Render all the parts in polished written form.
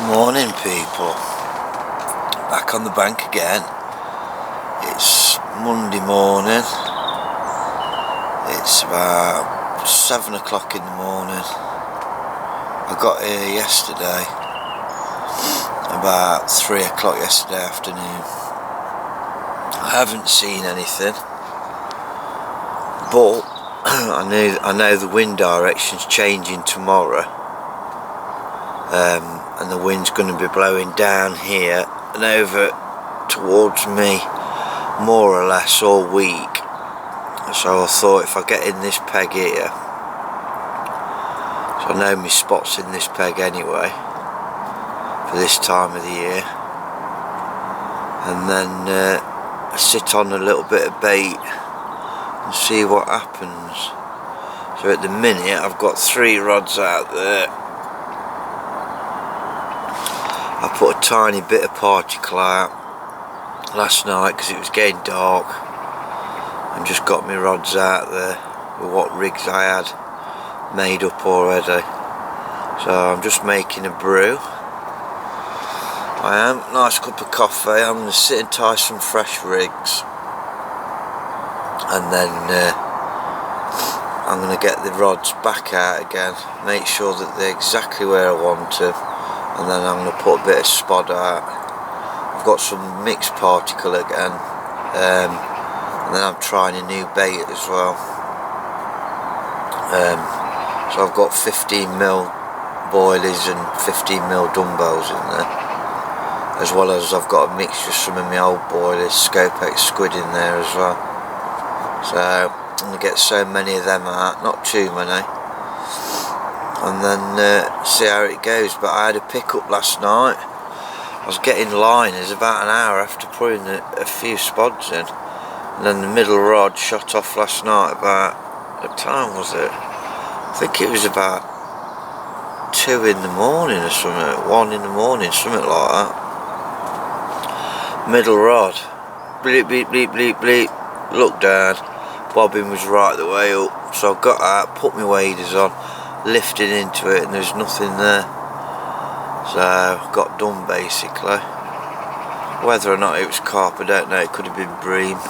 Morning, people. Back on the bank again. It's Monday morning. It's about 7 o'clock in the morning. I got here yesterday about 3 o'clock yesterday afternoon. I haven't seen anything, but I know the wind direction's changing tomorrow. And the wind's going to be blowing down here and over towards me more or less all week. So I thought if I get in this peg here, so I know my spots in this peg anyway for this time of the year, and then I sit on a little bit of bait and see what happens. So at the minute I've got 3 rods out there. I put a tiny bit of particle out last night because it was getting dark, and just got my rods out there with what rigs I had made up already. So I'm just making a brew. I am. Nice cup of coffee. I'm going to sit and tie some fresh rigs, and then I'm going to get the rods back out again, make sure that they're exactly where I want to. And then I'm going to put a bit of spod out. I've got some mixed particle again, and then I'm trying a new bait as well. So I've got 15mm boilies and 15mm dumbbells in there, as well as I've got a mixture of some of my old boilies, Scopex squid in there as well. So I'm going to get so many of them out, not too many, and then see how it goes. But I had a pickup last night. I was getting liners about an hour after putting a few spods in, and then the middle rod shot off last night about, what time was it? I think it was about 2 in the morning or something, 1 in the morning, something like that. Middle rod, bleep bleep bleep bleep bleep, looked down, bobbin was right the way up, so I got out, put my waders on, lifted into it, and there's nothing there. So I got done basically. Whether or not it was carp, I don't know, it could have been bream,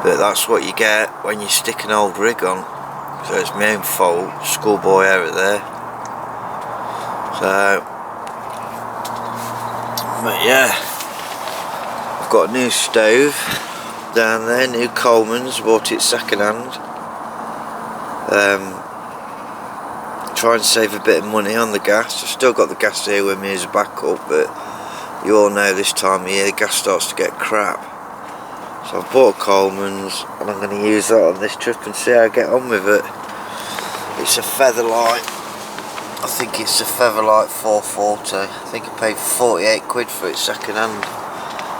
but that's what you get when you stick an old rig on. So it's my own fault, schoolboy error there. So, but yeah, I've got a new stove down there, new Coleman's, bought it second hand. Try and save a bit of money on the gas. I've still got the gas here with me as a backup, but you all know this time of year the gas starts to get crap. So I've bought a Coleman's, and I'm going to use that on this trip and see how I get on with it. It's a Featherlight. I think it's a Featherlight 440. I think I paid 48 quid for it second hand,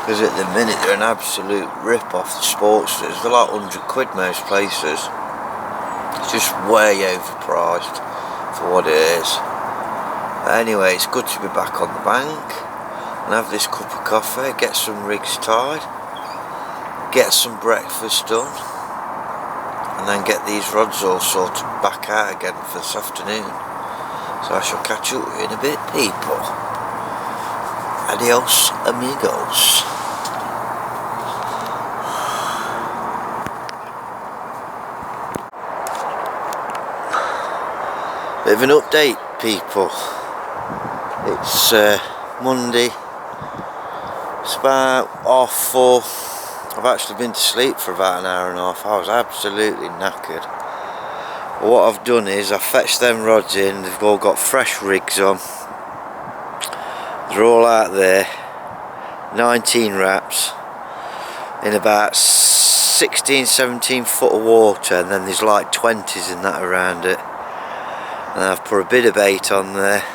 because at the minute they're an absolute rip off the Sportsters. They're like 100 quid most places. It's just way overpriced for what it is. But anyway, it's good to be back on the bank and have this cup of coffee, get some rigs tied, get some breakfast done, and then get these rods all sorted back out again for this afternoon. So I shall catch up with you in a bit, people. Adios, amigos. Bit of an update, people. It's Monday. It's about 4:30. I've actually been to sleep for about an hour and a half. I was absolutely knackered. But what I've done is I've fetched them rods in. They've all got fresh rigs on. They're all out there. 19 wraps in about 16-17 foot of water, and then there's like 20s in that around it. And I've put a bit of bait on there,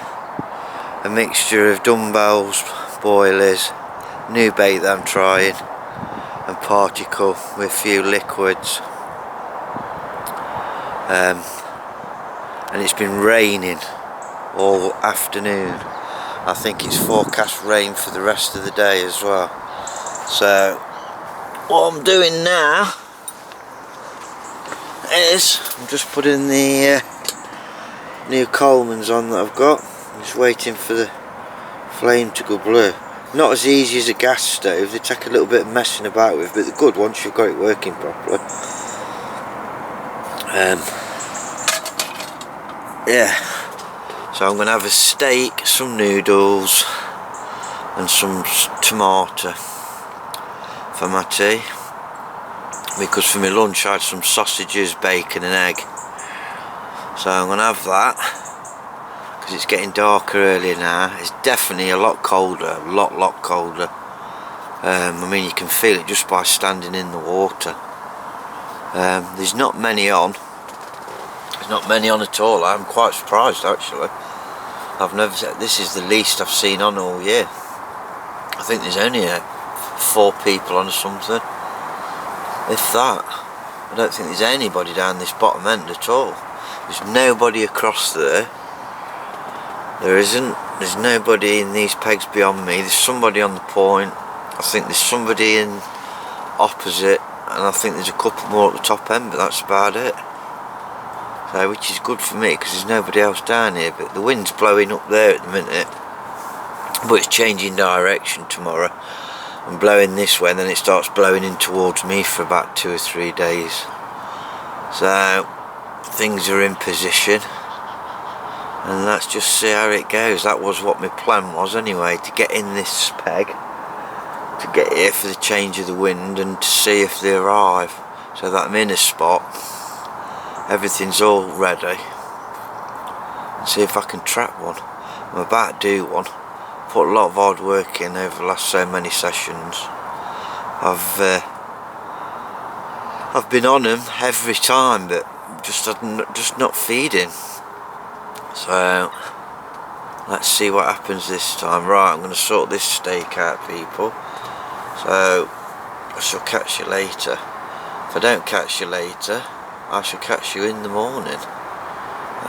a mixture of dumbbells, boilies, new bait that I'm trying, and particle with a few liquids. And it's been raining all afternoon. I think it's forecast rain for the rest of the day as well. So what I'm doing now is I'm just putting the new Coleman's on that I've got. Just waiting for the flame to go blue. Not as easy as a gas stove, they take a little bit of messing about with, but they're good once you've got it working properly. Yeah, so I'm going to have a steak, some noodles and some tomato for my tea, because for my lunch I had some sausages, bacon and egg. So I'm going to have that, because it's getting darker earlier now. It's definitely a lot colder, a lot colder. I mean, you can feel it just by standing in the water. There's not many on. There's not many on at all. I'm quite surprised actually. I've never said this is the least I've seen on all year. I think there's only 4 people on or something, if that. I don't think there's anybody down this bottom end at all. There's nobody across there. There isn't. There's nobody in these pegs beyond me. There's somebody on the point. I think there's somebody in opposite, and I think there's a couple more at the top end, but that's about it. So, which is good for me because there's nobody else down here. But the wind's blowing up there at the minute, but it's changing direction tomorrow and blowing this way, and then it starts blowing in towards me for about 2 or 3 days. So things are in position, and let's just see how it goes. That was what my plan was anyway, to get in this peg, to get here for the change of the wind and to see if they arrive, so that I'm in a spot, everything's all ready, and see if I can trap one. I'm about to do one. Put a lot of hard work in over the last so many sessions. I've been on them every time, but just not feeding. So let's see what happens this time. Right, I'm going to sort this steak out, people. So I shall catch you later. If I don't catch you later, I shall catch you in the morning.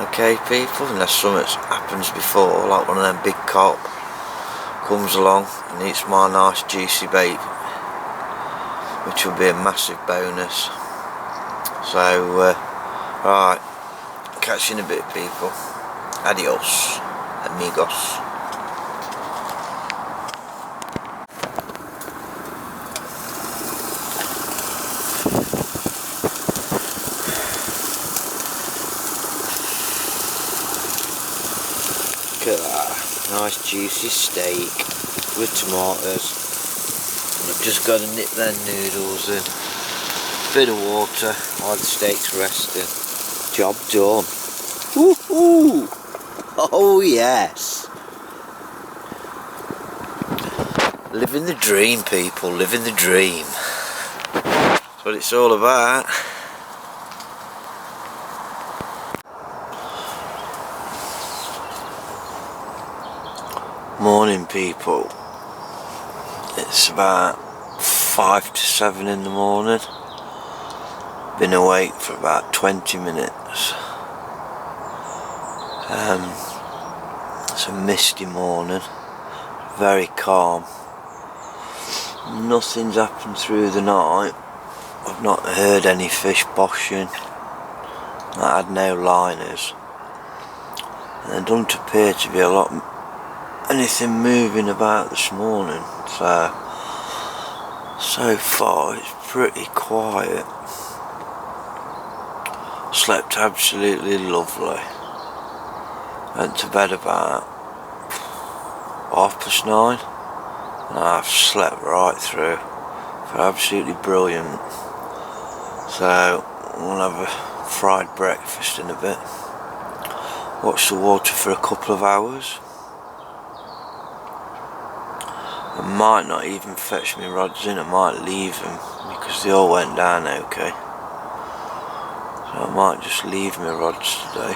Okay, people, unless something happens before, like one of them big carp comes along and eats my nice juicy bait, which will be a massive bonus. So right, catch you in a bit, people. Adios, amigos. Look at that, nice juicy steak with tomatoes. And I've just got to nip their noodles in, bit of water while the steak's resting. Job done. Woohoo! Oh yes! Living the dream, people, living the dream. That's what it's all about. Morning, people. It's about 5 to 7 in the morning. Been awake for about 20 minutes. It's a misty morning, very calm. Nothing's happened through the night. I've not heard any fish boshing. I had no liners. And there doesn't appear to be anything moving about this morning. So far it's pretty quiet. Slept absolutely lovely. Went to bed about 9:30, and I've slept right through. Feel absolutely brilliant. So I'm gonna have a fried breakfast in a bit. Watch the water for a couple of hours. I might not even fetch my rods in. I might leave them because they all went down okay. So I might just leave my rods today.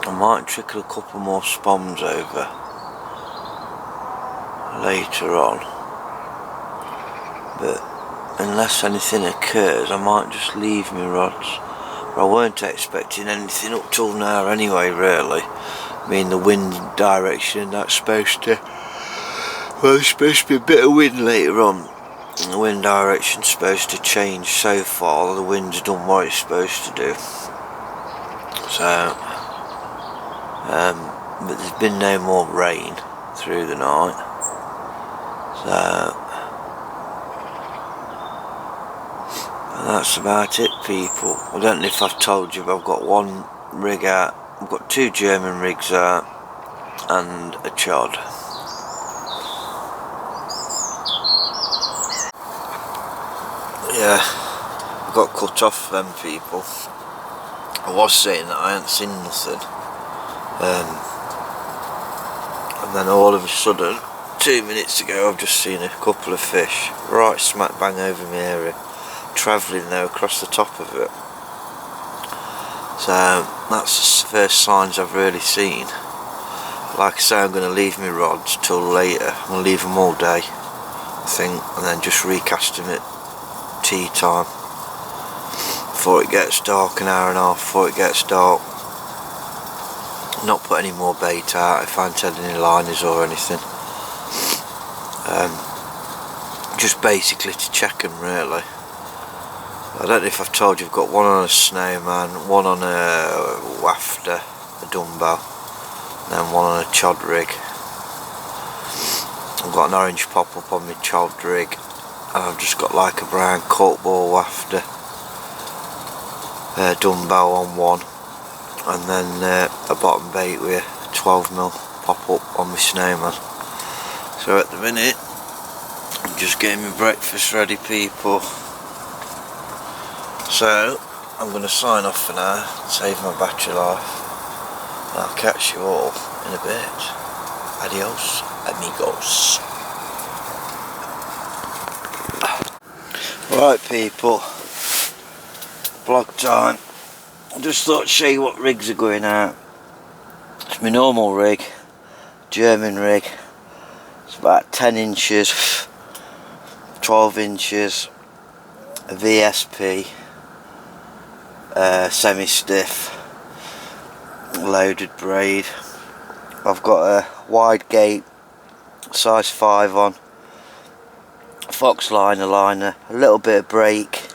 I might trickle a couple more spoms over later on, but unless anything occurs I might just leave my rods. But I weren't expecting anything up till now anyway, really. I mean, the wind direction, that's supposed to, well, there's supposed to be a bit of wind later on. And the wind direction's supposed to change. So far the wind's done what it's supposed to do. So So but there's been no more rain through the night, so that's about it, people. I don't know if I've told you, but I've got one rig out. I've got 2 German rigs out and a chod. Yeah, I got cut off them, people. I was saying that I hadn't seen nothing, and then all of a sudden, 2 minutes ago, I've just seen a couple of fish right smack bang over my area, travelling though across the top of it. So that's the first signs I've really seen. Like I say, I'm going to leave my rods till later. I'm going to leave them all day, I think, and then just recast them at tea time before it gets dark, an hour and a half before it gets dark. Not put any more bait out if I haven't had any liners or anything. Just basically to check them, really. I don't know if I've told you, I've got one on a snowman, one on a wafter, a dumbbell, and then one on a chod rig. I've got an orange pop-up on my chod rig, and I've just got like a brown corkball wafter, dumbbell on one, and then a bottom bait with a 12mm pop-up on my snowman. So at the minute, I'm just getting my breakfast ready, people. So I'm going to sign off for now, save my battery life, and I'll catch you all in a bit. Adios, amigos. Right, people, vlog time. I just thought to show you what rigs are going out. It's my normal rig, German rig. It's about 10 inches, 12 inches, a VSP, semi-stiff, loaded braid. I've got a wide gate, size 5 on, fox liner, a little bit of brake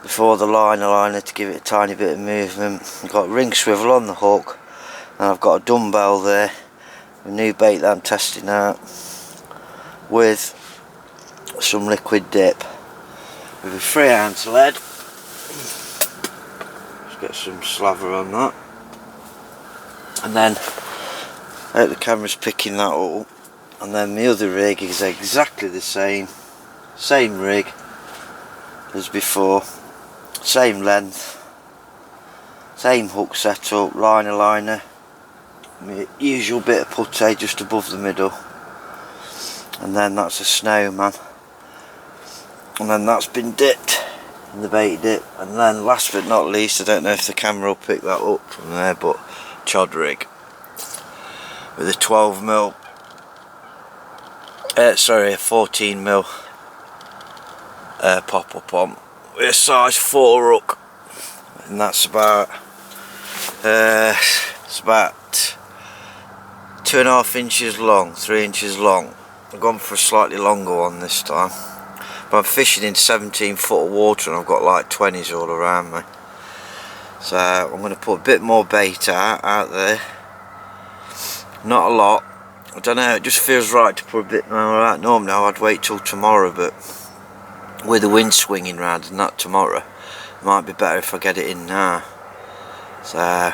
before the liner to give it a tiny bit of movement. I've got ring swivel on the hook, and I've got a dumbbell there, a new bait that I'm testing out, with some liquid dip, with a 3 ounce lead. Just get some slaver on that, and then I hope the camera's picking that up. And then the other rig is exactly the same rig as before, same length, same hook setup, liner, my usual bit of putty just above the middle, and then that's a snowman, and then that's been dipped in the bait dip, and then last but not least, I don't know if the camera will pick that up from there, but chod rig with a 12mm, a 14mm pop-up on with a size 4 hook, and that's about it's about 2.5 inches long, 3 inches long. I've gone for a slightly longer one this time, but I'm fishing in 17 foot of water and I've got like 20s all around me. So I'm going to put a bit more bait out there, not a lot. I don't know, it just feels right to put a bit more out. Normally I'd wait till tomorrow, but with the wind swinging round and that tomorrow, it might be better if I get it in now. So I'm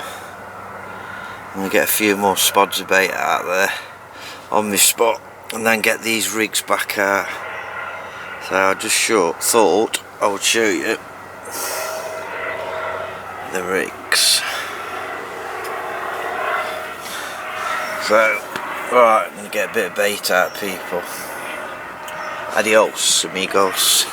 going to get a few more spods of bait out there on my spot, and then get these rigs back out. So I just thought I would show you the rigs. So right, I'm going to get a bit of bait out, people. Adios, amigos.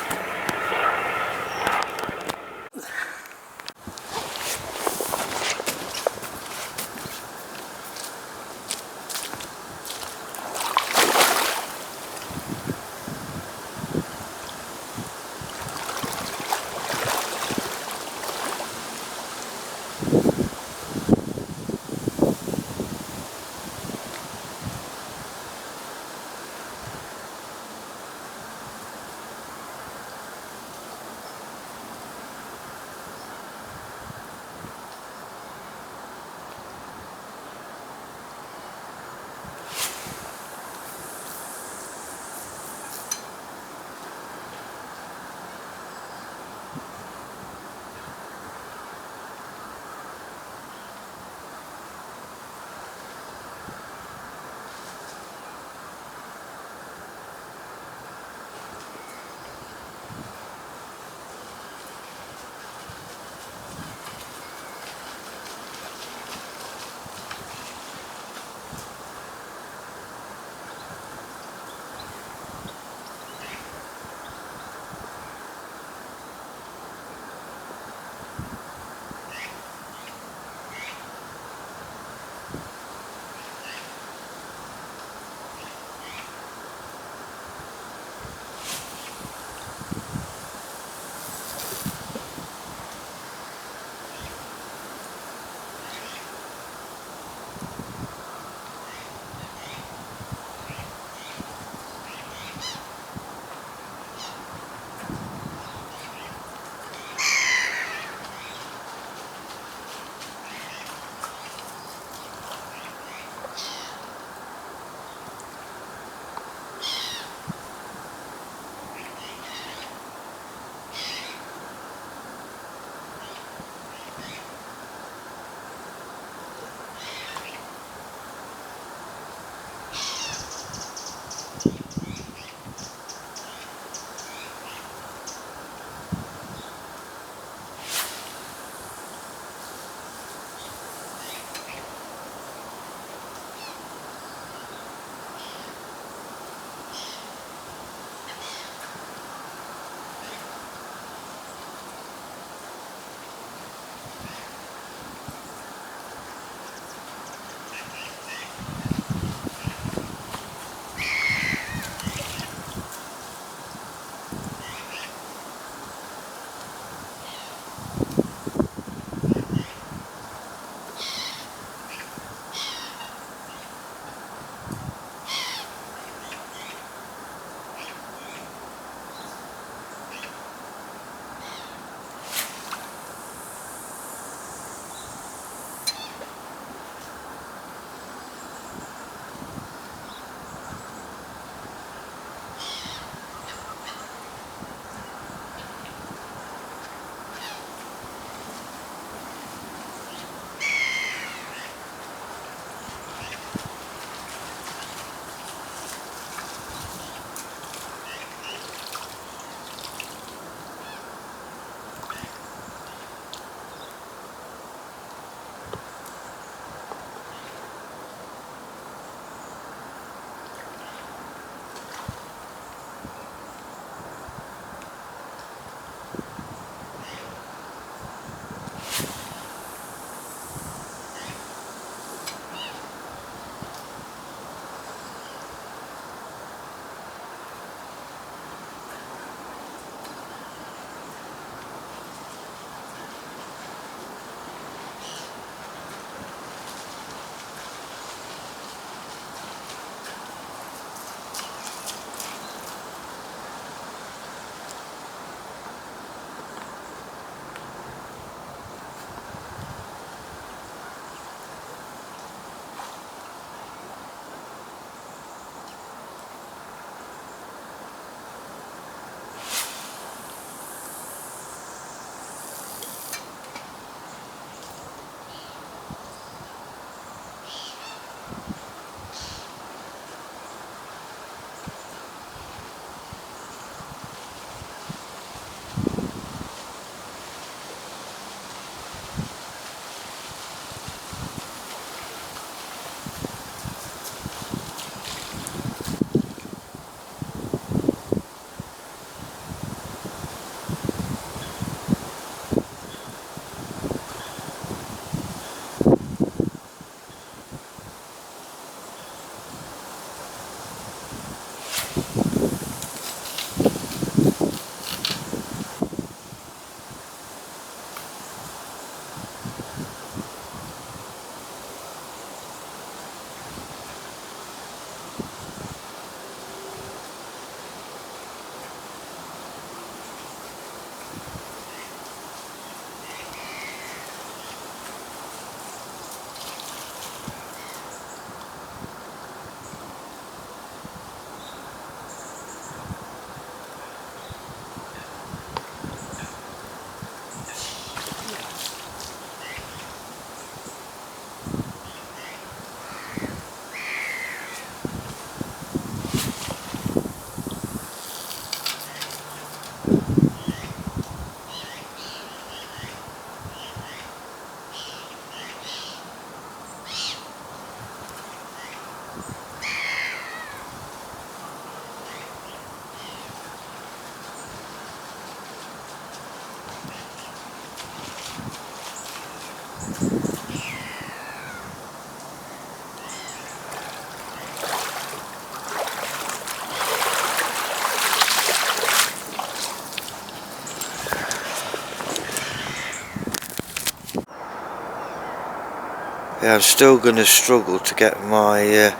Yeah, I'm still going to struggle to get my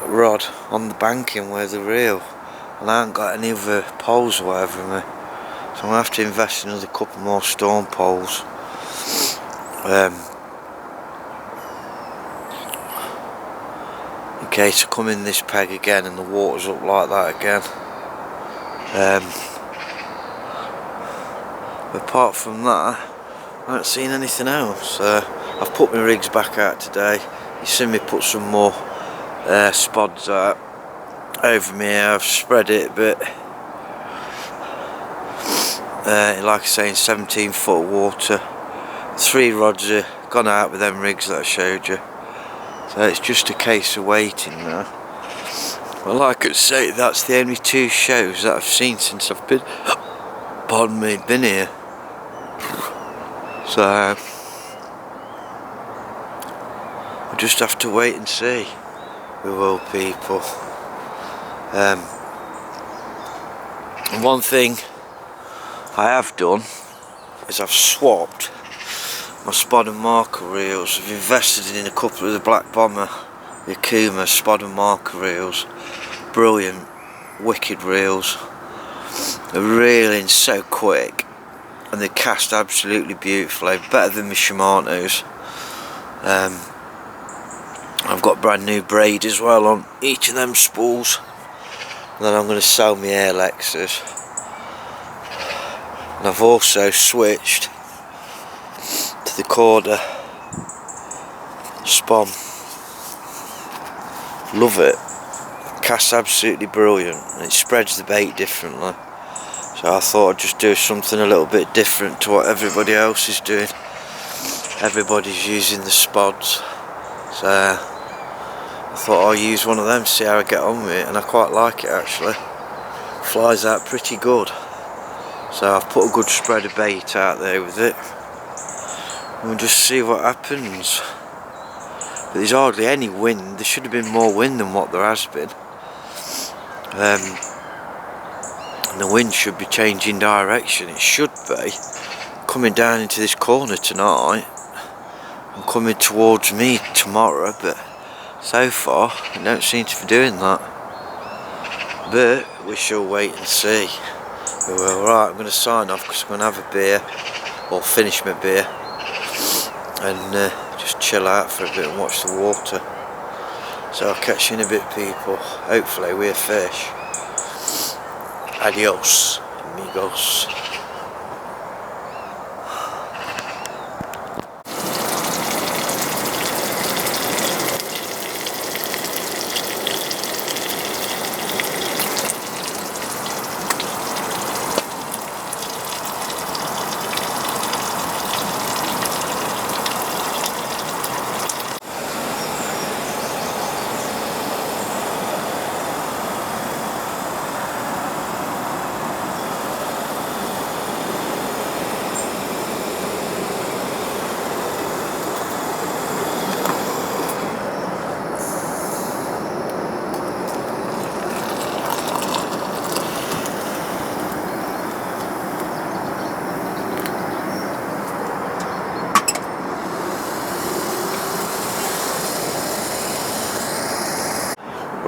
rod on the banking with the reel, and I haven't got any other poles or whatever in me, so I'm going to have to invest in another couple more storm poles. In case I come in this peg again and the water's up like that again. Apart from that, I haven't seen anything else. I've put my rigs back out today. You see me put some more spods out over me. I've spread it a bit. Like I say, in 17 foot of water. 3 rods are gone out with them rigs that I showed you. So it's just a case of waiting now. Well, like I say, that's the only 2 shows that I've seen since I've been, pardon me, been here. So we'll just have to wait and see. We will, people. And one thing I have done is I've swapped my spot and marker reels. I've invested in a couple of the Black Bomber, the Akuma spot and marker reels. Brilliant, wicked reels. They're reeling so quick and they cast absolutely beautifully, better than my Shimano's. I've got brand new braid as well on each of them spools. And then I'm going to sell my Airlexes. And I've also switched to the Corda Spom. Love it. Casts absolutely brilliant. And it spreads the bait differently. So I thought I'd just do something a little bit different to what everybody else is doing. Everybody's using the spods. So I thought I'll use one of them, see how I get on with it, and I quite like it actually. Flies out pretty good. So I've put a good spread of bait out there with it. And we'll just see what happens. But there's hardly any wind. There should have been more wind than what there has been. And the wind should be changing direction. It should be coming down into this corner tonight and coming towards me tomorrow, but so far it don't seem to be doing that. But we shall wait and see. We will. Right, I'm going to sign off because I'm going to have a beer, or finish my beer, and just chill out for a bit and watch the water. So I'll catch you in a bit, people. Hopefully we're fish. Adios, amigos.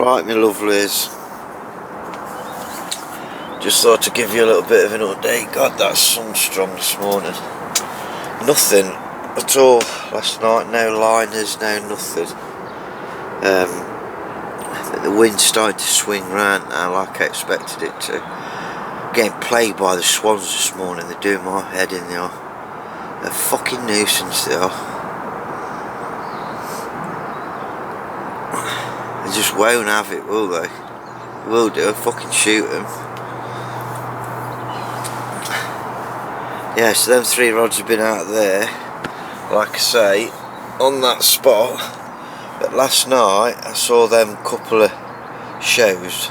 Right, my lovelies. Just thought to give you a little bit of an update. God, that sun's strong this morning. Nothing at all last night. No liners, no nothing. I think the wind's starting to swing round now, like I expected it to. Getting plagued by the swans this morning. They're doing my head in. They're a fucking nuisance. They are. They just won't have it, will they? They will do. I'll fucking shoot them. Yeah, so them 3 rods have been out there, like I say, on that spot. But last night I saw them couple of shows.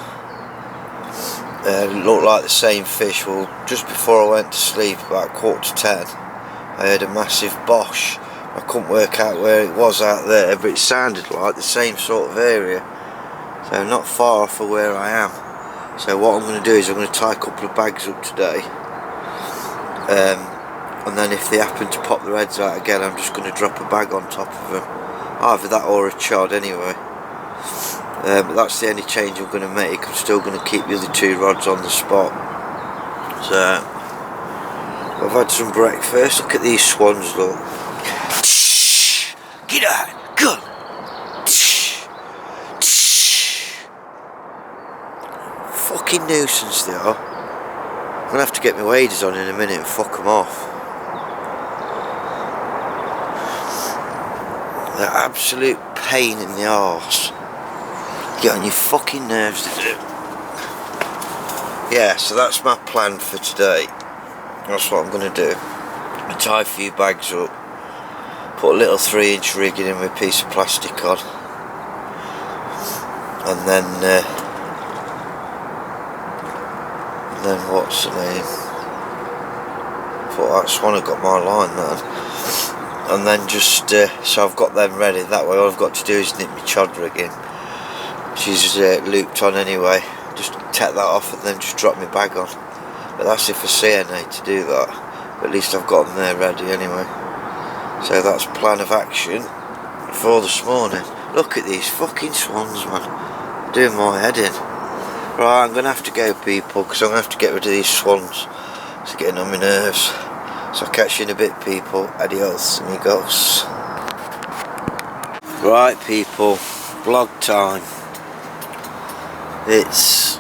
Looked like the same fish. Well, just before I went to sleep, about 9:45, I heard a massive bosh. I couldn't work out where it was out there, but it sounded like the same sort of area. So not far off of where I am. So what I'm going to do is I'm going to tie a couple of bags up today. And then if they happen to pop their heads out again, I'm just going to drop a bag on top of them. Either that or a chod anyway. But that's the only change I'm going to make. I'm still going to keep the other 2 rods on the spot. So I've had some breakfast. Look at these swans, look. Get out, go. Fucking nuisance they are. I'm going to have to get my waders on in a minute and fuck them off. They're absolute pain in the arse. Get on your fucking nerves to do. Yeah, so that's my plan for today. That's what I'm going to do. I tie a few bags up, put a little 3-inch rigging in with a piece of plastic on, and then what's the name? Thought that's when I got my line then. And then just so I've got them ready. That way all I've got to do is knit my chod rigging. She's looped on anyway. Just take that off and then just drop my bag on. But that's if I see any to do that. But at least I've got them there ready anyway. So that's plan of action for this morning. Look at these fucking swans, man. Doing my head in. Right, I'm going to have to go, people, because I'm going to have to get rid of these swans. It's getting on my nerves. So I'll catch you in a bit, people. Adios, amigos. Right, people, vlog time. It's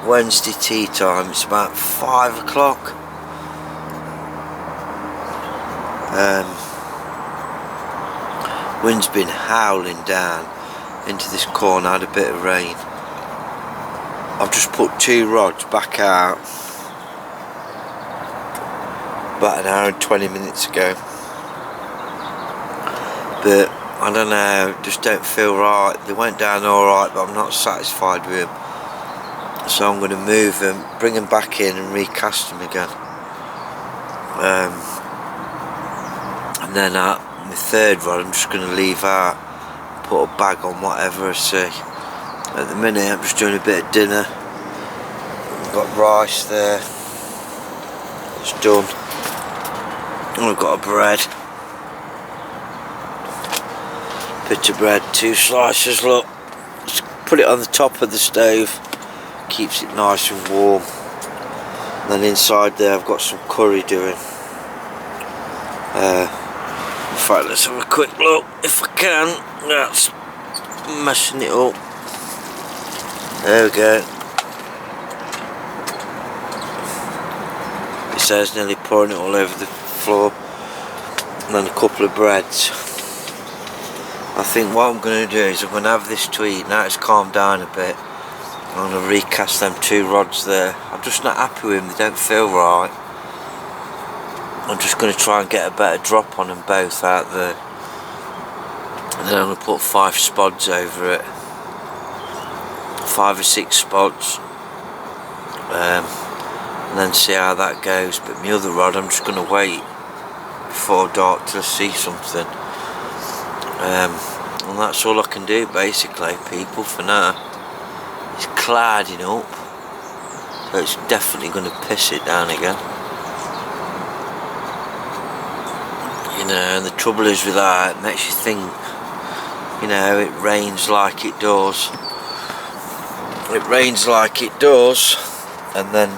Wednesday tea time. It's about 5 o'clock. Wind's been howling down into this corner. Had a bit of rain. I've just put 2 rods back out about an hour and 20 minutes ago, but I don't know, just don't feel right. They went down alright, but I'm not satisfied with them, so I'm going to move them, bring them back in and recast them again. And then my 3rd rod I'm just going to leave out, put a bag on whatever I see. At the minute I'm just doing a bit of dinner. I've got rice there. It's done. And I've got a bread. Bit of bread, 2 slices, look. Just put it on the top of the stove. Keeps it nice and warm. And then inside there I've got some curry doing. In fact, let's have a quick look if I can. That's messing it up. There we go. It says nearly pouring it all over the floor. And then a couple of breads. I think what I'm going to do is I'm going to have this to eat. Now it's calmed down a bit, I'm going to recast them 2 rods there. I'm just not happy with them, they don't feel right. I'm just going to try and get a better drop on them both out there. And then I'm going to put 5 spods over it. 5 or 6 spots, and then see how that goes. But my other rod I'm just going to wait before dark till I see something, and that's all I can do basically, people, for now. It's clouding up, so it's definitely going to piss it down again, you know. And the trouble is with that, it makes you think, you know, it rains like it does. it rains like it does, and then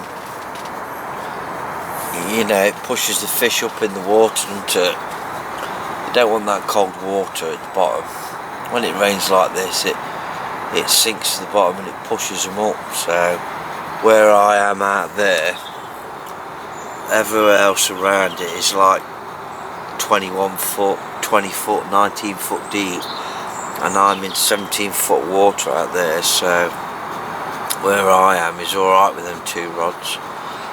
you know it pushes the fish up in the water, and you don't want that cold water at the bottom. When it rains like this, it sinks to the bottom and it pushes them up. So where I am out there, everywhere else around it is like 21 foot, 20 foot, 19 foot deep, and I'm in 17 foot water out there. So where I am is alright with them 2 rods.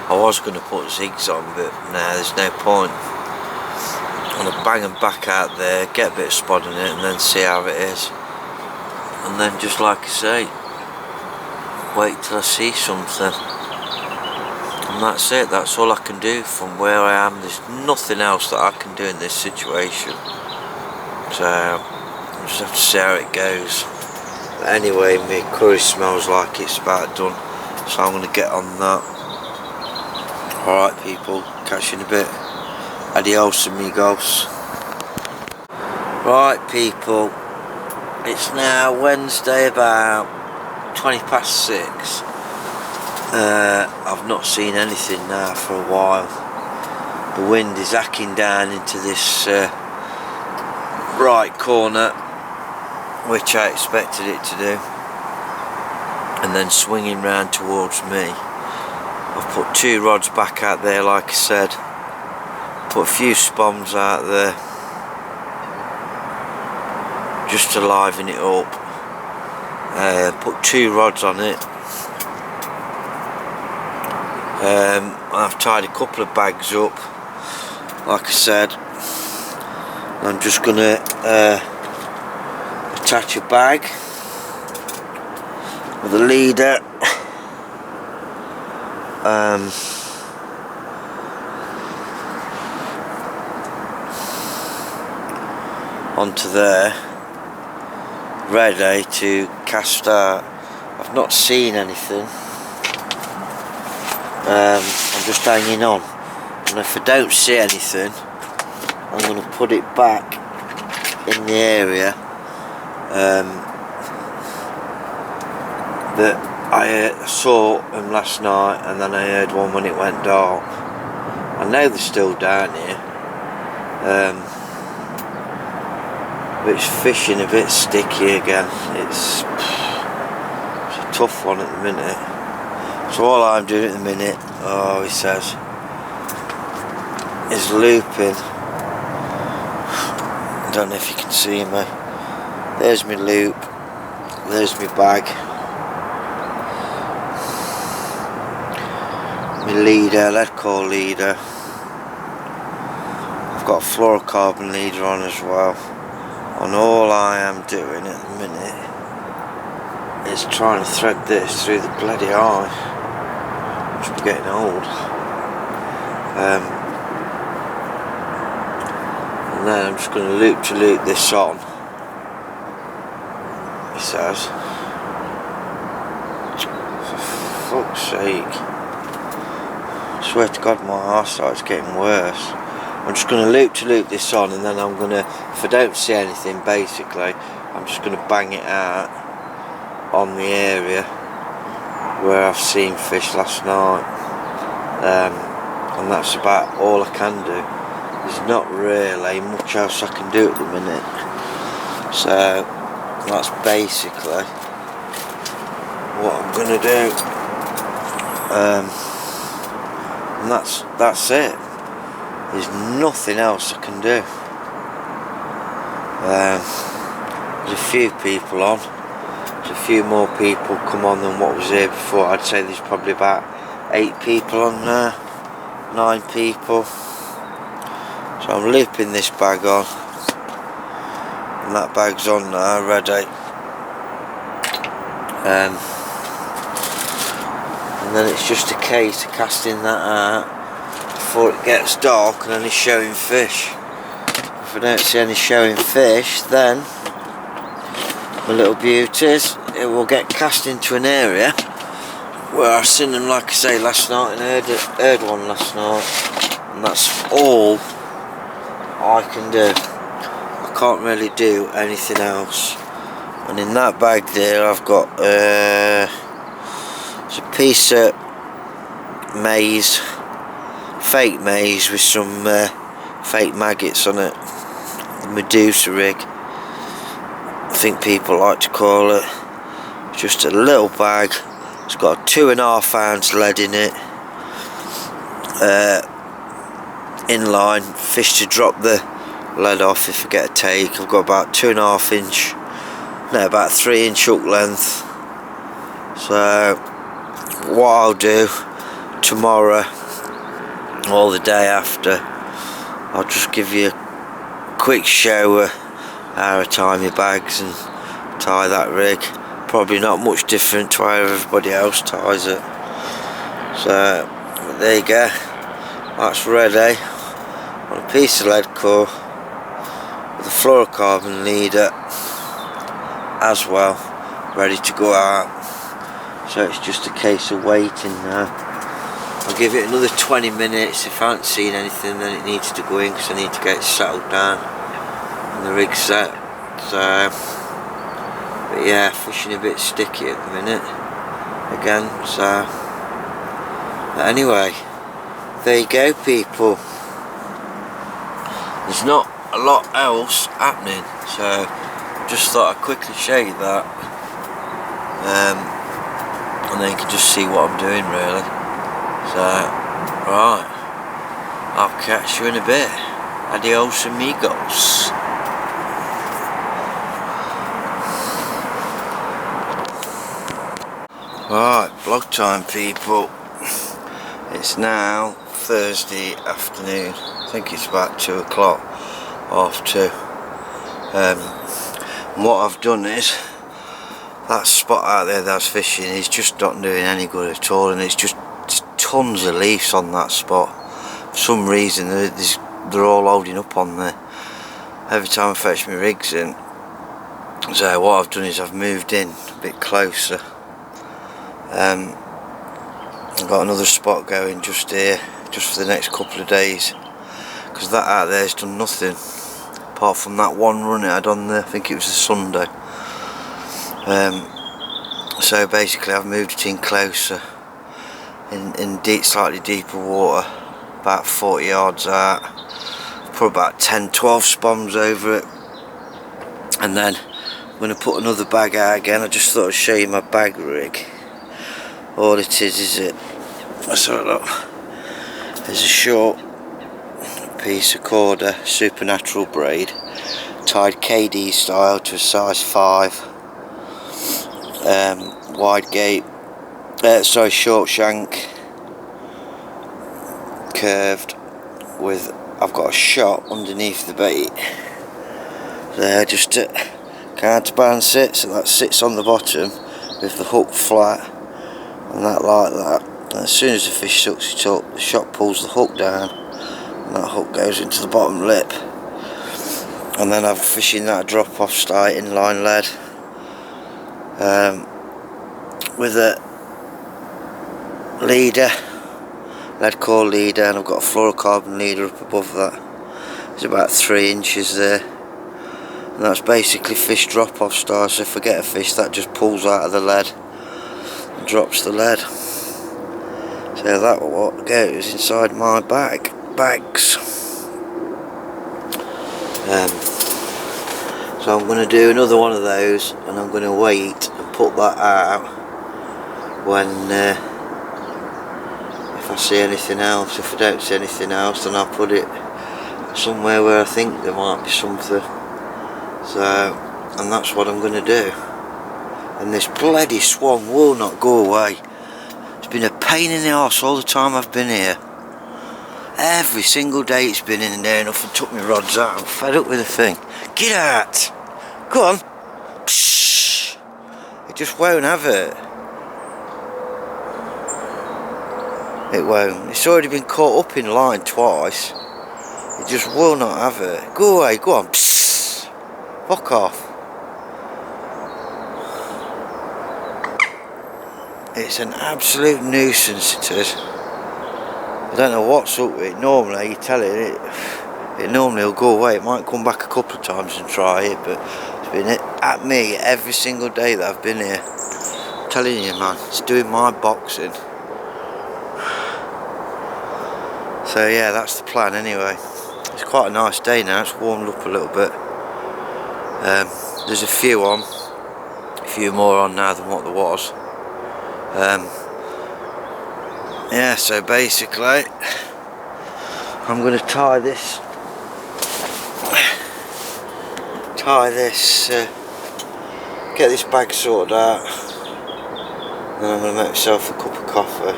I was going to put zigs on, but no, there's no point. I'm going to bang them back out there, get a bit of spot in it, and then see how it is. And then, just like I say, wait till I see something. And that's it, that's all I can do from where I am. There's nothing else that I can do in this situation. So, I just have to see how it goes. But anyway, my curry smells like it's about done, so I'm going to get on that. Alright people, catch you in a bit. Adios amigos. Right people, it's now Wednesday about 20 past 6. I've not seen anything now for a while. The wind is hacking down into this right corner, which I expected it to do, and then swinging round towards me. I've put 2 rods back out there, like I said. Put a few spoms out there just to liven it up. Put 2 rods on it. I've tied a couple of bags up, like I said. I'm just gonna attach a bag with a leader. Onto there, ready to cast out. I've not seen anything. I'm just hanging on, and if I don't see anything, I'm going to put it back in the area that I saw them last night, and then I heard one when it went dark. I know they're still down here, but it's fishing a bit sticky again. It's a tough one at the minute. So all I'm doing at the minute, he says, is looping. I don't know if you can see me. There's my loop, there's my bag, my leader, lead core leader. I've got a fluorocarbon leader on as well. And all I am doing at the minute is trying to thread this through the bloody eye. Must be getting old. And then I'm just going to loop this on, he says. For fuck's sake. I swear to God my eyesight's getting worse. I'm just going to loop this on, and then I'm going to, if I don't see anything, basically, I'm just going to bang it out on the area where I've seen fish last night. And that's about all I can do. There's not really much else I can do at the minute. So, that's basically what I'm going to do. And that's it. There's nothing else I can do. There's a few people on. There's a few more people come on than what was here before. I'd say there's probably about 8 people on there. 9 people. So I'm looping this bag on. And that bag's on now, ready. And then it's just a case of casting that out before it gets dark and any showing fish. If I don't see any showing fish, then my little beauties, it will get cast into an area where I seen them, like I say, last night, and heard one last night, and that's all I can do. I can't really do anything else. And in that bag there I've got It's a piece of maize, fake maize with some fake maggots on it. The Medusa rig, I think people like to call it. Just a little bag. It's got a 2.5 ounce lead in it. Inline fish to drop the lead off if I get a take. I've got about 2.5 inch, no, about 3 inch hook length. So what I'll do tomorrow or the day after, I'll just give you a quick show of how I tie my bags and tie that rig. Probably not much different to how everybody else ties it. So there you go, that's ready on a piece of lead core with a fluorocarbon leader as well, ready to go out. So it's just a case of waiting now. I'll give it another 20 minutes. If I haven't seen anything, then it needs to go in, because I need to get it settled down and the rig set. So, but yeah, fishing a bit sticky at the minute again. So, but anyway, there you go, people. There's not a lot else happening, so just thought I'd quickly show you that, and then you can just see what I'm doing really. So, right, I'll catch you in a bit. Adios amigos. Right, vlog time, people. It's now Thursday afternoon. I think it's about 2 o'clock, half 2. And what I've done is, that spot out there that I was fishing is just not doing any good at all, and it's just tons of leaves on that spot. For some reason they're all holding up on there every time I fetch my rigs in. So what I've done is I've moved in a bit closer. I've got another spot going just here, just for the next couple of days, because that out there's done nothing apart from that one run it had on there. I think it was a Sunday. So basically I've moved it in closer, in deep, slightly deeper water, about 40 yards out. Put about 10-12 spoms over it, and then I'm going to put another bag out again. I just thought I'd show you my bag rig. All it is it, let's have a look, there's a short piece of Corda Supernatural braid, tied KD style to a size 5, wide gate, short shank, curved, with, I've got a shot underneath the bait there just to counterbalance it, so that sits on the bottom with the hook flat, and that like that. And as soon as the fish sucks it up, the shot pulls the hook down, and that hook goes into the bottom lip. And then I'm fishing that drop off style inline lead, with a leader, lead core leader, and I've got a fluorocarbon leader up above that. It's about 3 inches there, and that's basically fish drop off style. So if I get a fish, that just pulls out of the lead and drops the lead. So that what goes inside my bags. So I'm going to do another one of those, and I'm going to wait and put that out when if I see anything else. If I don't see anything else, then I'll put it somewhere where I think there might be something. So, and that's what I'm going to do. And this bloody swan will not go away. It's been a pain in the arse all the time I've been here. Every single day it's been in there enough and took my rods out. I'm fed up with the thing. Get out! Go on! Psh! It just won't have it. It won't. It's already been caught up in line twice. It just will not have it. Go away, go on. Psh! Fuck off. It's an absolute nuisance, it is. I don't know what's up with it. Normally you tell it normally will go away. It might come back a couple of times and try it, but it's been at me every single day that I've been here. telling you, man, it's doing my boxing. So yeah, that's the plan anyway. It's quite a nice day now, it's warmed up a little bit. There's a few more on now than what there was. Yeah, so basically I'm going to tie this, get this bag sorted out, and then I'm going to make myself a cup of coffee,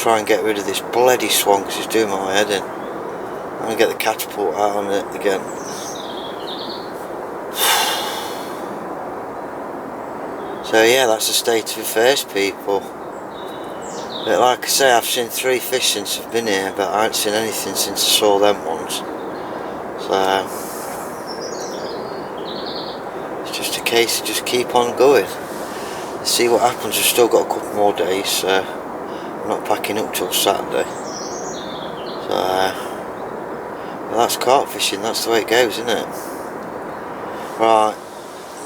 try and get rid of this bloody swan because it's doing my head in. I'm going to get the catapult out on it again. So yeah, that's the state of affairs, people. But like I say, I've seen 3 fish since I've been here, but I haven't seen anything since I saw them ones. So it's just a case of just keep on going. See what happens. We've still got a couple more days, so I'm not packing up till Saturday. So well, that's carp fishing, that's the way it goes, isn't it? Right,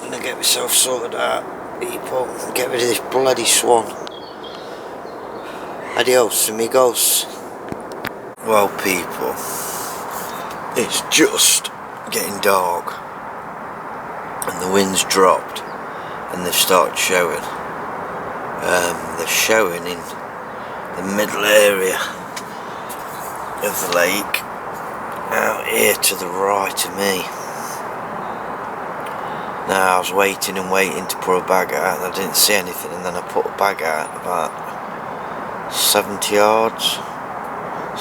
I'm going to get myself sorted out, people, and get rid of this bloody swan. Adios, amigos. Well, people, it's just getting dark and the wind's dropped and they've started showing. They're showing in the middle area of the lake, out here to the right of me. Now I was waiting and waiting to put a bag out and I didn't see anything, and then I put a bag out about 70 yards,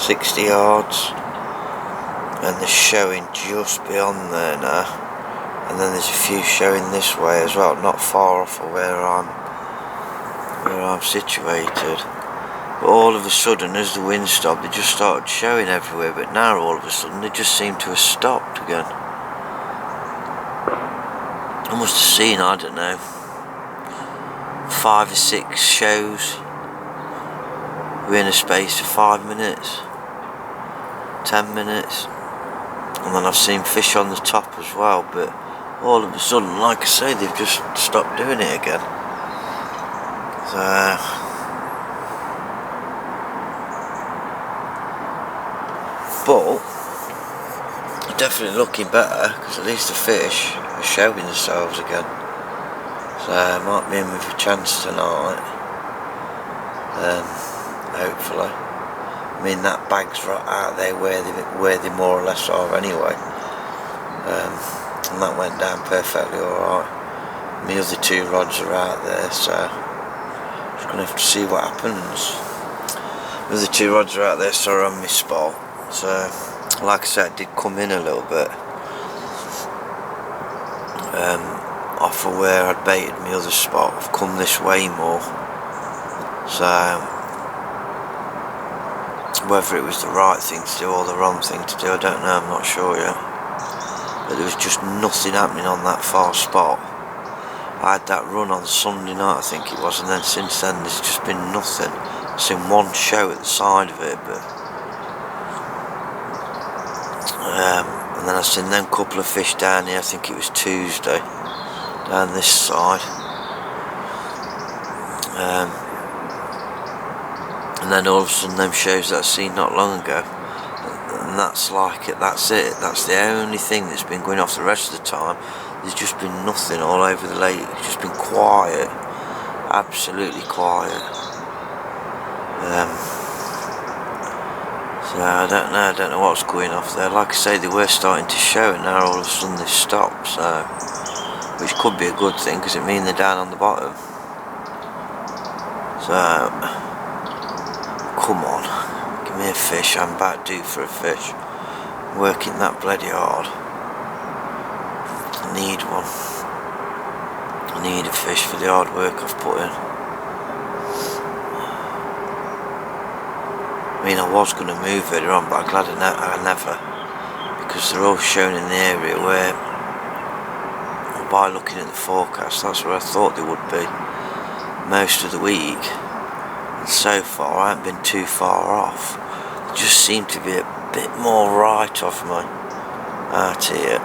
60 yards, and they're showing just beyond there now, and then there's a few showing this way as well, not far off of where I'm situated. But all of a sudden, as the wind stopped, they just started showing everywhere, but now all of a sudden they just seem to have stopped again. I must have seen, I don't know, 5 or 6 shows within a space of 5 minutes, 10 minutes, and then I've seen fish on the top as well, but all of a sudden, like I say, they've just stopped doing it again. So but it's definitely looking better, because at least the fish are showing themselves again. So I might be in with a chance tonight, hopefully. I mean, that bag's right out there where they more or less are anyway, and that went down perfectly alright. The other 2 rods are out there, so just gonna have to see what happens. The other 2 rods are out there, so are on my spot. So like I said, it did come in a little bit off of where I'd baited my other spot. I've come this way more, so whether it was the right thing to do or the wrong thing to do, I don't know, I'm not sure yet. But there was just nothing happening on that far spot. I had that run on Sunday night, I think it was, and then since then there's just been nothing. I've seen 1 show at the side of it, but and then I've seen them couple of fish down here, I think it was Tuesday, down this side. And then all of a sudden them shows that I've seen not long ago, and that's like it, that's it, that's the only thing that's been going off. The rest of the time there's just been nothing all over the lake. It's just been quiet, absolutely quiet. So I don't know what's going off there. Like I say, they were starting to show, and now all of a sudden they've stopped, so which could be a good thing, because it means they're down on the bottom. So come on, give me a fish. I'm about due for a fish. I'm working that bloody hard. I need one. I need a fish for the hard work I've put in. I mean, I was going to move further on, but I'm glad I never, because they're all shown in the area where, by looking at the forecast, that's where I thought they would be most of the week. And so far I haven't been too far off. They just seem to be a bit more right of me out here,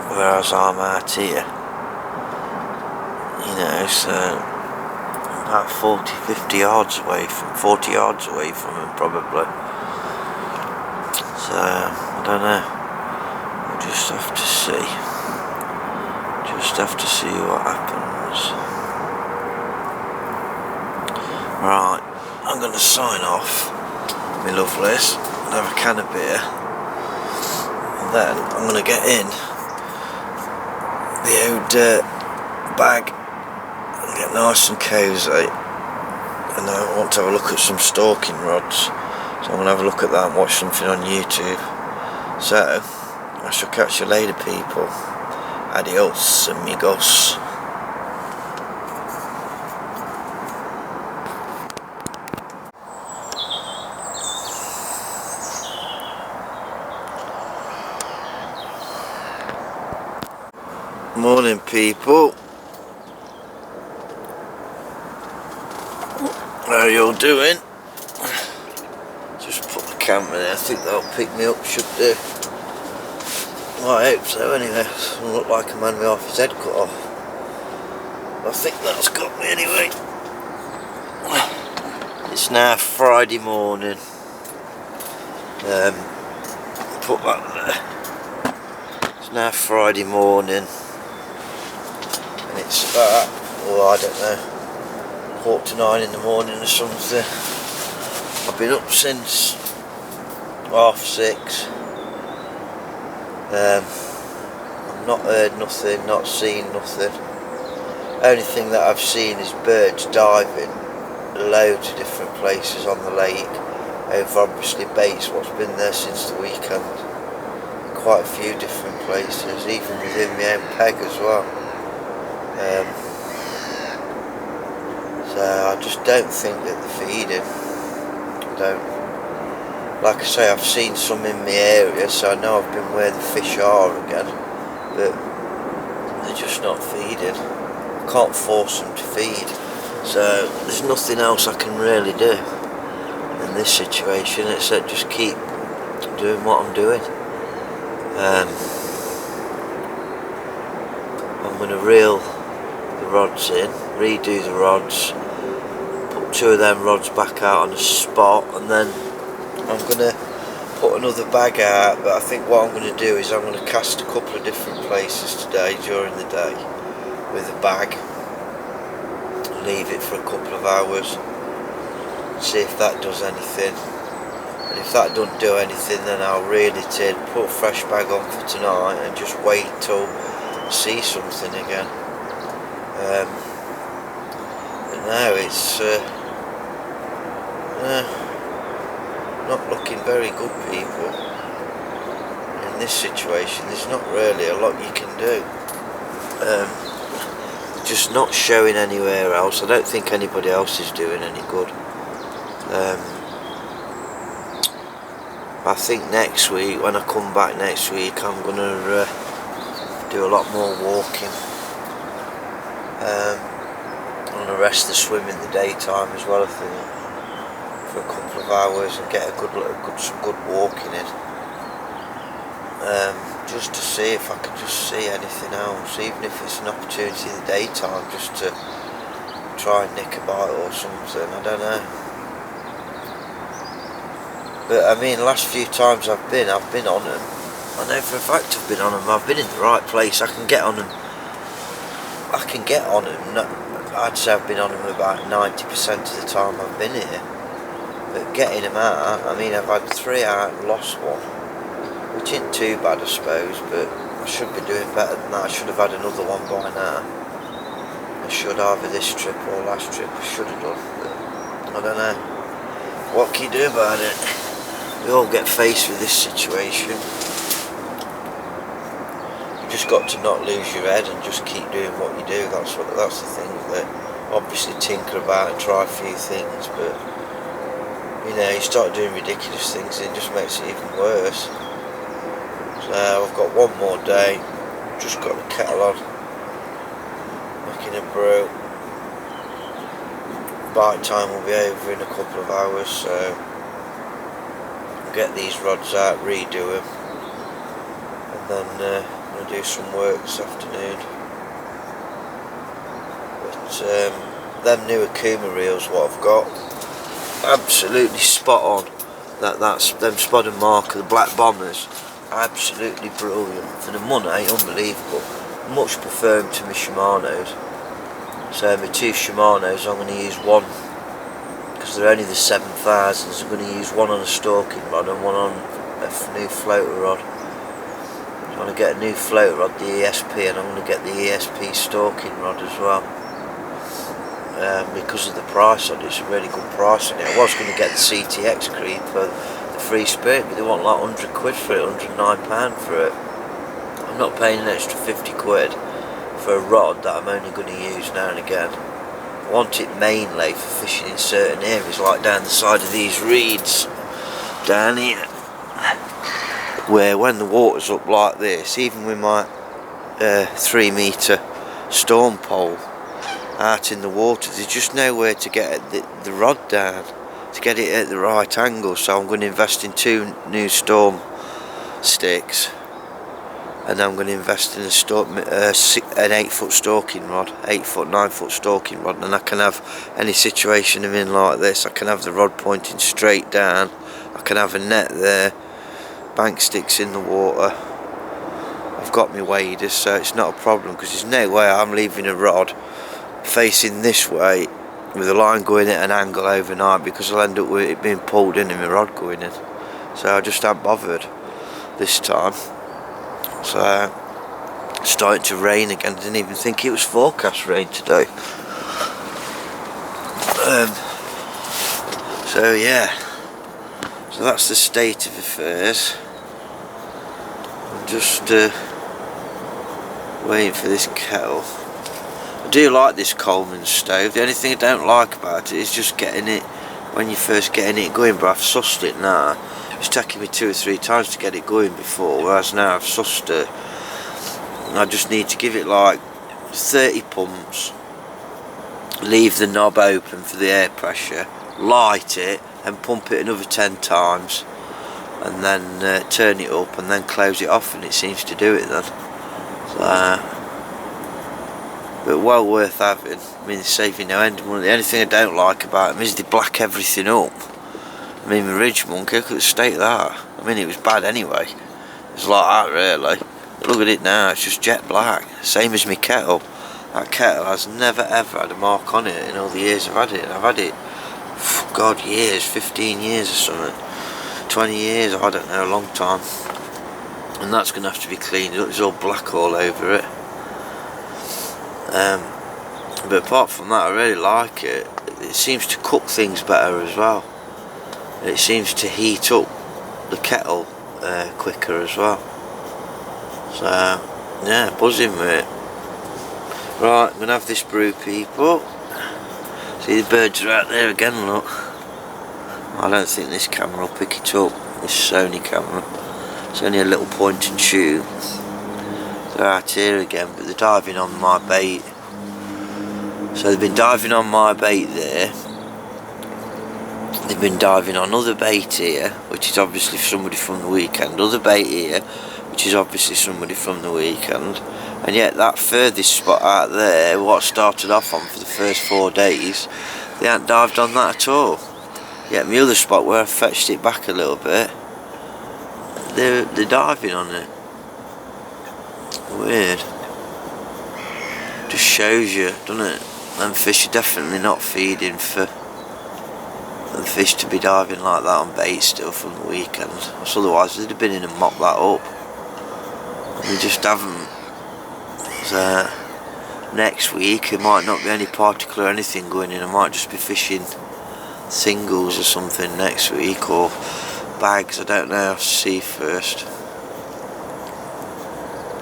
whereas I'm out here, you know. So about 40-50 yards away from 40 yards away from him probably. So I don't know. We'll just have to see. Just have to see what happens. Right, I'm going to sign off, my lovelies, and have a can of beer. And then I'm going to get in the old bag and get nice and cosy. And I want to have a look at some stalking rods. So I'm going to have a look at that and watch something on YouTube. So, I shall catch you later, people. Adios, amigos. Morning, people. How are you all doing? Just put the camera there. I think that'll pick me up, should do. Well, I hope so anyway. Doesn't look like a man with half his head cut off. I think that's got me anyway. It's now Friday morning. Put that there. It's now Friday morning. And it's about, I don't know, 8:45 in the morning or something. I've been up since 6:30. I've not heard nothing, not seen nothing. Only thing that I've seen is birds diving loads of different places on the lake, over obviously baits what's been there since the weekend. Quite a few different places, even within my own peg as well. So I just don't think that they're feeding. I don't. Like I say, I've seen some in my area, so I know I've been where the fish are again, but they're just not feeding. I can't force them to feed, so there's nothing else I can really do in this situation except just keep doing what I'm doing. I'm going to reel the rods in, redo the rods, put 2 of them rods back out on the spot, and then I'm going to put another bag out. But I think what I'm going to do is I'm going to cast a couple of different places today during the day with a bag, leave it for a couple of hours, see if that does anything, and if that doesn't do anything then I'll reel it in, put a fresh bag on for tonight and just wait till I see something again. But now it's not looking very good, people. In this situation there's not really a lot you can do. Just not showing anywhere else. I don't think anybody else is doing any good. I think next week, when I come back next week, I'm going to do a lot more walking. I'm going to rest the swim in the daytime as well, I think, for a couple of hours and get some good walking in. Just to see if I can just see anything else, even if it's an opportunity in the daytime, just to try and nick a bite or something. I don't know. But I mean, the last few times I've been on them. I know for a fact I've been on them. I've been in the right place. I can get on them. I'd say I've been on them about 90% of the time I've been here. But getting them out, I mean, I've had 3 out and lost one, which isn't too bad, I suppose, but I should be doing better than that. I should have had another one by now. I should, either this trip or last trip, I should have done, but I don't know. What can you do about it? We all get faced with this situation. You just got to not lose your head and just keep doing what you do. That's the thing. That obviously tinker about and try a few things, but you know, you start doing ridiculous things and it just makes it even worse. So I've got one more day. Just got the kettle on, making a brew. Bite time will be over in a couple of hours, so I'll get these rods out, redo them, and then I'm going to do some work this afternoon. But them new Akuma reels what I've got, absolutely spot on. That's them Spod and Marker, the black bombers, absolutely brilliant. For the money, unbelievable. Much prefer them to my Shimano's. So my two Shimano's, I'm going to use one, because they're only the 7000s, I'm going to use one on a stalking rod and one on a new floater rod. I'm going to get a new floater rod, the ESP, and I'm going to get the ESP stalking rod as well. Because of the price on it, it's a really good price on it. I was going to get the CTX Creep for the free spirit, but they want like 100 quid for it, £109 for it. I'm not paying an extra 50 quid for a rod that I'm only going to use now and again. I want it mainly for fishing in certain areas, like down the side of these reeds down here, where when the water's up like this, even with my 3 metre storm pole out in the water, there's just nowhere to get the rod down to get it at the right angle. So I'm going to invest in 2 new storm sticks, and I'm going to invest in an 8-foot stalking rod, 8-foot, 9-foot stalking rod, and I can have any situation I'm in like this. I can have the rod pointing straight down, I can have a net there, bank sticks in the water, I've got my waders, so it's not a problem, because there's no way I'm leaving a rod facing this way with the line going at an angle overnight, because I'll end up with it being pulled in and my rod going in. So I just ain't bothered this time. So it's starting to rain again. I didn't even think it was forecast rain today. So yeah, so that's the state of affairs. I'm just waiting for this kettle. I do like this Coleman stove. The only thing I don't like about it is just getting it when you're first getting it going, but I've sussed it now. It's taken me 2 or 3 times to get it going before, whereas now I've sussed it. I just need to give it like 30 pumps, leave the knob open for the air pressure, light it and pump it another 10 times, and then turn it up and then close it off, and it seems to do it then. So, but well worth having. I mean, they save you no end of money. The only thing I don't like about them is they black everything up. I mean, my Ridge Monkey, look at the state of that. I mean, it was bad anyway. It's like that really. But look at it now, it's just jet black. Same as my kettle. That kettle has never ever had a mark on it in all the years I've had it. And I've had it, God, years, 15 years or something. 20 years, I don't know, a long time. And that's going to have to be cleaned up. It's all black all over it. But apart from that, I really like it. It seems to cook things better as well. It seems to heat up the kettle quicker as well. So yeah, buzzing with it. Right, I'm gonna have this brew, people. See, the birds are out there again, look. I don't think this camera will pick it up, this Sony camera. It's only a little point and shoot. They're out here again, but they're diving on my bait. So they've been diving on my bait there. They've been diving on other bait here, which is obviously somebody from the weekend. Other bait here, which is obviously somebody from the weekend. And yet that furthest spot out there, what I started off on for the first 4 days, they hadn't dived on that at all. Yet my other spot where I fetched it back a little bit, they're diving on it. Weird. Just shows you, doesn't it? Them fish are definitely not feeding for the fish to be diving like that on bait still from the weekend. Because otherwise they'd have been in and mopped that up. And they just haven't. So next week there might not be any particle or anything going in. I might just be fishing singles or something next week, or bags, I don't know, I'll see first.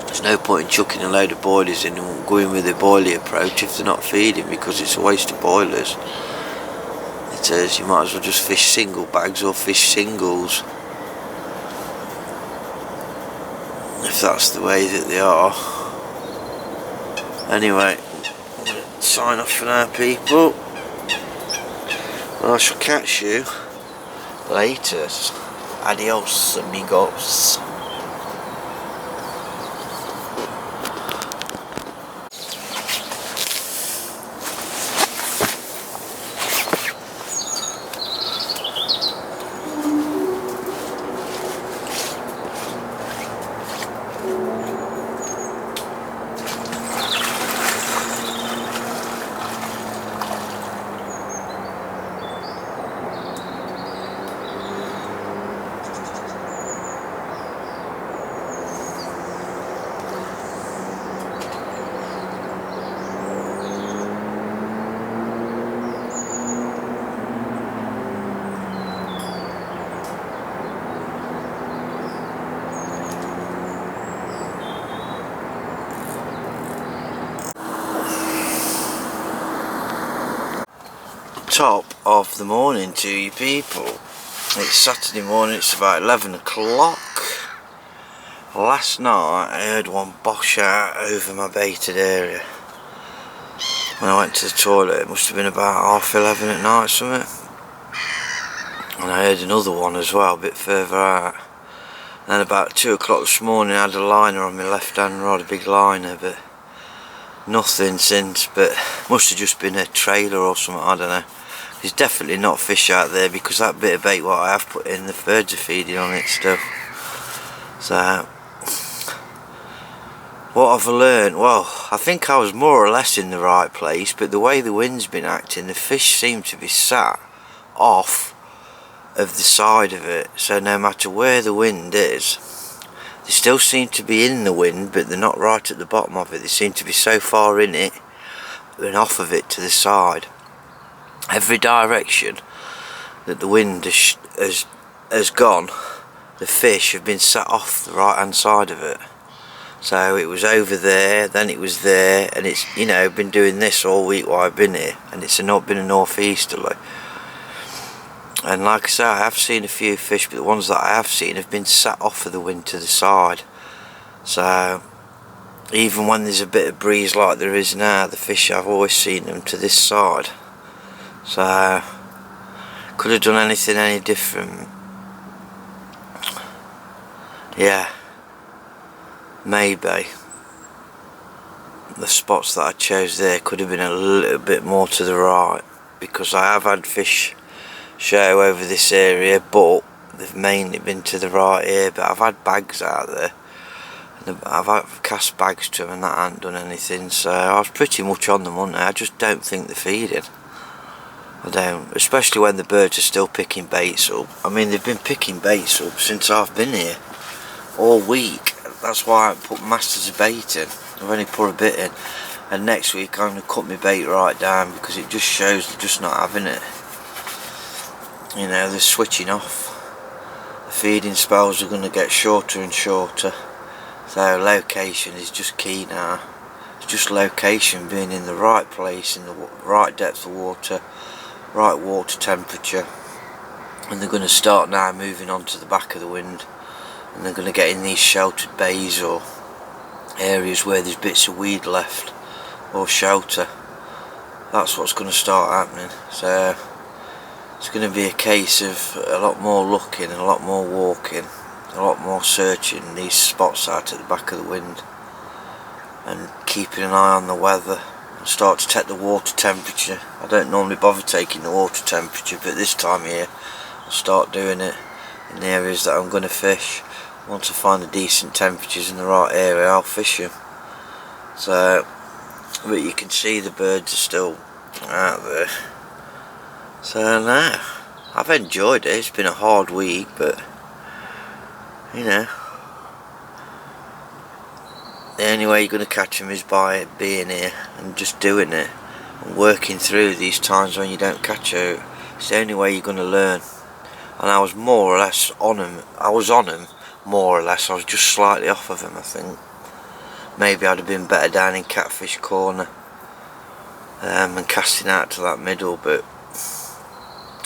There's no point in chucking a load of boilers in and going with the boilie approach if they're not feeding, because it's a waste of boilers. It is, you might as well just fish single bags or fish singles, if that's the way that they are. Anyway, I'm going to sign off for now, people. And I shall catch you later. Adios, amigos. top of the morning to you people. It's Saturday morning, it's about 11 o'clock. Last night I heard one bosh out over my baited area. When I went to the toilet, it must have been about 11:30 at night something. And I heard another one as well, a bit further out. And then about 2 o'clock this morning I had a liner on my left hand rod, a big liner, but nothing since. But must have just been a trailer or something, I don't know. There's definitely not fish out there because that bit of bait what I have put in, the birds are feeding on it still. So what I've learned, well, I think I was more or less in the right place, but the way the wind's been acting, the fish seem to be sat off of the side of it. So no matter where the wind is, they still seem to be in the wind, but they're not right at the bottom of it. They seem to be so far in it and off of it to the side. Every direction that the wind has gone, the fish have been sat off the right hand side of it. So it was over there, then it was there, and it's, you know, been doing this all week while I've been here, and it's not been a northeasterly. And like I say, I have seen a few fish, but the ones that I have seen have been sat off of the wind to the side. So even when there's a bit of breeze like there is now, the fish, I've always seen them to this side. So could have done anything any different. Yeah, maybe the spots that I chose there could have been a little bit more to the right, because I have had fish show over this area, but they've mainly been to the right here. But I've had bags out there, and I've cast bags to them and that hasn't done anything. So I was pretty much on the money. I just don't think they're feeding. I don't, especially when the birds are still picking baits up. I mean, they've been picking baits up since I've been here all week. That's why I haven't put masters of bait in. I've only put a bit in, and next week I'm going to cut my bait right down, because it just shows they're just not having it. You know, they're switching off. The feeding spells are going to get shorter and shorter. So location is just key now. It's just location, being in the right place, in the right depth of water, right water temperature. And they're going to start now moving on to the back of the wind, and they're going to get in these sheltered bays or areas where there's bits of weed left or shelter. That's what's going to start happening. So it's going to be a case of a lot more looking and a lot more walking, a lot more searching these spots out at the back of the wind, and keeping an eye on the weather, and start to take the water temperature. I don't normally bother taking the water temperature, but this time of year I'll start doing it in the areas that I'm going to fish. Once I find the decent temperatures in the right area, I'll fish them. So, but you can see the birds are still out there. So no, I've enjoyed it. It's been a hard week, but you know, the only way you're going to catch them is by being here and just doing it and working through these times when you don't catch out. It's the only way you're going to learn. And I was more or less on them. I was on them more or less. I was just slightly off of them, I think. Maybe I'd have been better down in catfish corner and casting out to that middle, but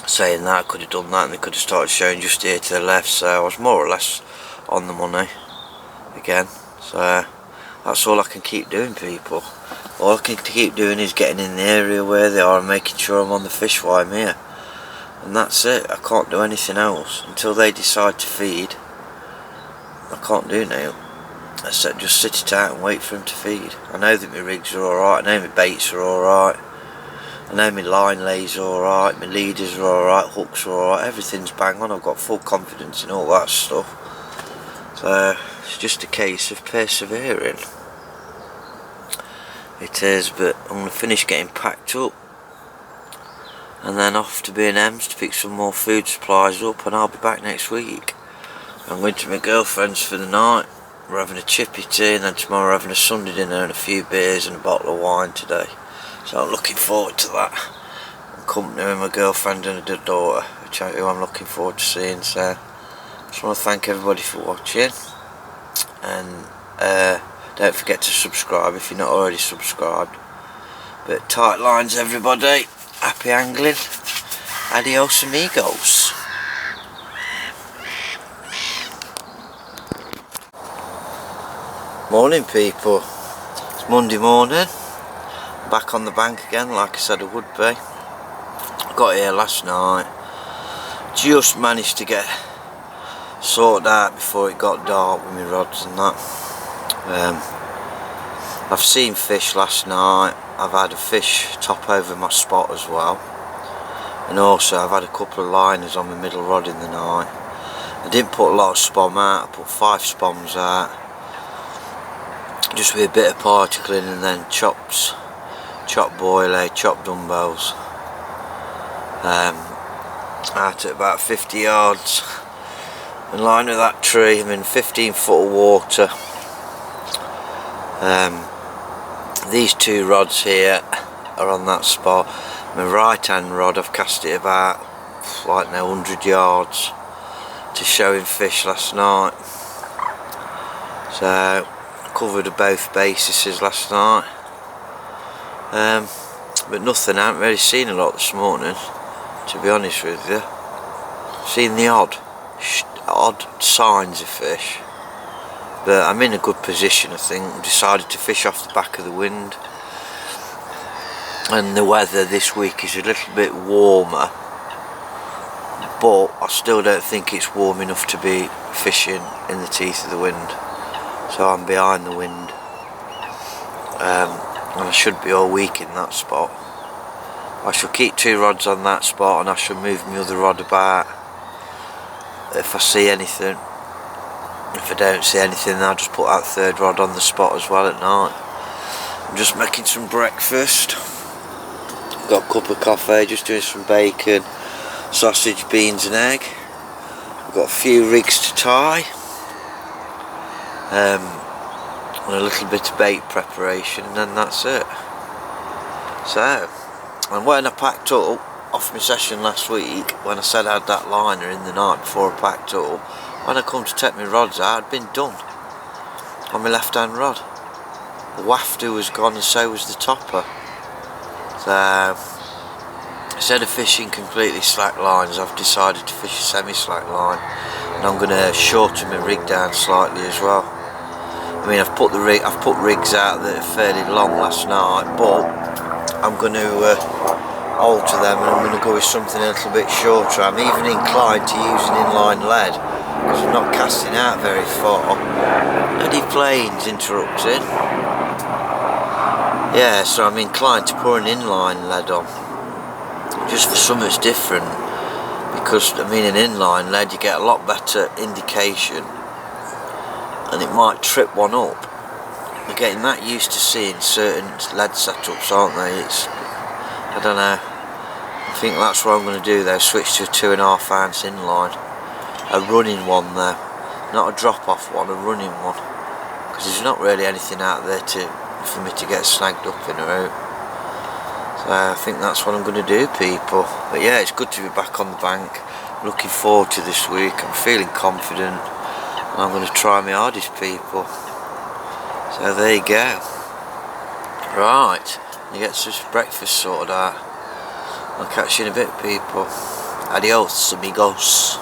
saying that, I could have done that and they could have started showing just here to the left. So I was more or less on the money again. So that's all I can keep doing, people. All I can keep doing is getting in the area where they are and making sure I'm on the fish while I'm here. And that's it. I can't do anything else until they decide to feed. I can't do now except just sit it out and wait for them to feed. I know that my rigs are alright, I know my baits are alright, I know my line lays are alright, my leaders are alright, hooks are alright, everything's bang on. I've got full confidence in all that stuff. So it's just a case of persevering. It is, but I'm going to finish getting packed up and then off to B&M's to pick some more food supplies up, and I'll be back next week. I'm going to my girlfriend's for the night. We're having a chippy tea, and then tomorrow we're having a Sunday dinner and a few beers and a bottle of wine today. So I'm looking forward to that. I'm company with my girlfriend and her daughter, who I'm looking forward to seeing. So I just want to thank everybody for watching, and don't forget to subscribe if you're not already subscribed. But tight lines, everybody. Happy angling. Adios amigos. Morning people. It's Monday morning. Back on the bank again like I said I would be. Got here last night. Just managed to get sorted out before it got dark with my rods and that. I've seen fish last night. I've had a fish top over my spot as well. And also I've had a couple of liners on my middle rod in the night. I didn't put a lot of spom out. I put 5 spoms out. Just with a bit of particling and then chopped boilie, chopped dumbbells. Out at about 50 yards. In line with that tree, I'm in 15 foot of water. These 2 rods here are on that spot. My right hand rod, I've cast it about 100 yards to showing fish last night. So I covered both bases last night. But nothing, I haven't really seen a lot this morning, to be honest with you. Seen the odd signs of fish. But I'm in a good position, I think. Decided to fish off the back of the wind. And the weather this week is a little bit warmer. But I still don't think it's warm enough to be fishing in the teeth of the wind. So I'm behind the wind. And I should be all week in that spot. I shall keep 2 rods on that spot and I shall move my other rod about if I see anything. If I don't see anything, I'll just put that 3rd rod on the spot as well at night. I'm just making some breakfast. Got a cup of coffee, just doing some bacon, sausage, beans and egg. I've got a few rigs to tie. And a little bit of bait preparation and then that's it. So, and when I packed up off my session last week, when I said I had that liner in the night before I packed up, when I come to take my rods out, I'd been done on my left hand rod. The wafter was gone and so was the topper. So instead of fishing completely slack lines, I've decided to fish a semi-slack line, and I'm going to shorten my rig down slightly as well. I mean, I've put rigs out that are fairly long last night, but I'm going to alter them and I'm going to go with something a little bit shorter. I'm even inclined to use an inline lead because I'm not casting out very far. Bloody planes interrupting. Yeah, so I'm inclined to pour an inline lead on, just for something that's different, because I mean an inline lead you get a lot better indication and it might trip one up. They're getting that used to seeing certain lead setups, aren't they? I don't know, I think that's what I'm going to do though, switch to a 2.5 ounce inline, a running one though, not a drop off one, a running one, because there's not really anything out there for me to get snagged up in or out. So I think that's what I'm going to do people. But yeah, it's good to be back on the bank, looking forward to this week, I'm feeling confident and I'm going to try my hardest people. So there you go. Right, you get some breakfast sorted out. I'll catch you in a bit people. Adios amigos.